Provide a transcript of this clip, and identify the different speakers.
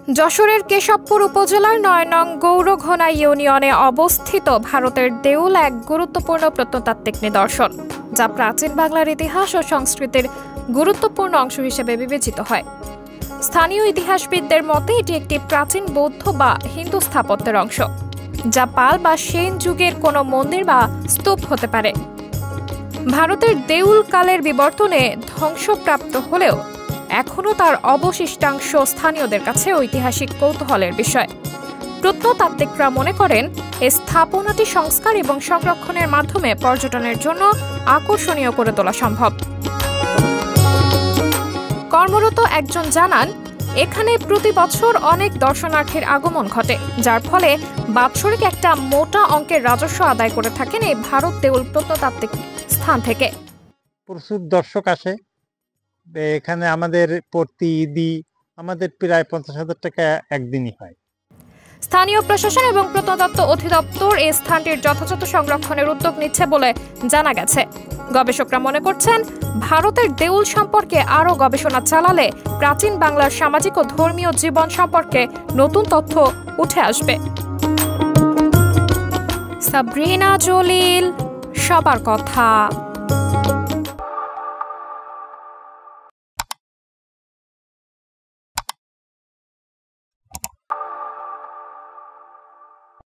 Speaker 1: যশোরের কেশবপুর উপজেলার ৯ নং গৌরঘোনা ইউনিয়নে অবস্থিত ভারতের দেউল এক গুরুত্বপূর্ণ প্রত্নতাত্ত্বিক নিদর্শন, যা প্রাচীন বাংলার ইতিহাস ও সংস্কৃতির গুরুত্বপূর্ণ অংশ হিসেবে বিবেচিত হয়। স্থানীয় ইতিহাসবিদদের মতে এটি একটি প্রাচীন বৌদ্ধ বা হিন্দু স্থাপত্যের অংশ, যা পাল বা সেন যুগের কোনো মন্দির বা স্তূপ হতে পারে। ভারতের দেউল কালের বিবর্তনে ধ্বংসপ্রাপ্ত হলেও এখনও তার অবশিষ্টাংশ স্থানীয়দের কাছে ঐতিহাসিক কৌতূহলের বিষয়। প্রত্নতাত্ত্বিকরা মনে করেন এই স্থাপনাটি সংস্কার এবং সংরক্ষণের মাধ্যমে পর্যটনের জন্য আকর্ষণীয় করে তোলা সম্ভব। কর্মরত একজন জানান, এখানে প্রতি বছর অনেক দর্শনার্থীর আগমন ঘটে, যার ফলে বাৎসরিক একটা মোটা অঙ্কের রাজস্ব আদায় করে থাকেন এই ভারত দেউল প্রত্নতাত্ত্বিক স্থান থেকে।
Speaker 2: প্রচুর দর্শক আসে এখানে। আমাদের প্রতি ঈদই আমাদের প্রায় ৫০,০০০ টাকা একদিনই হয়।
Speaker 1: স্থানীয় প্রশাসন এবং প্রত্নতত্ত্ব অধিদপ্তর এই স্থানটির যথাযথ সংরক্ষণের উদ্যোগ নিচ্ছে বলে জানা গেছে। গবেষকরা মনে করছেন, ভারতের দেউল সম্পর্কে আরও গবেষণা চালালে প্রাচীন বাংলার সামাজিক ও ধর্মীয় জীবন সম্পর্কে নতুন তথ্য উঠে আসবে। সাবরিনা জলিল, সবার কথা।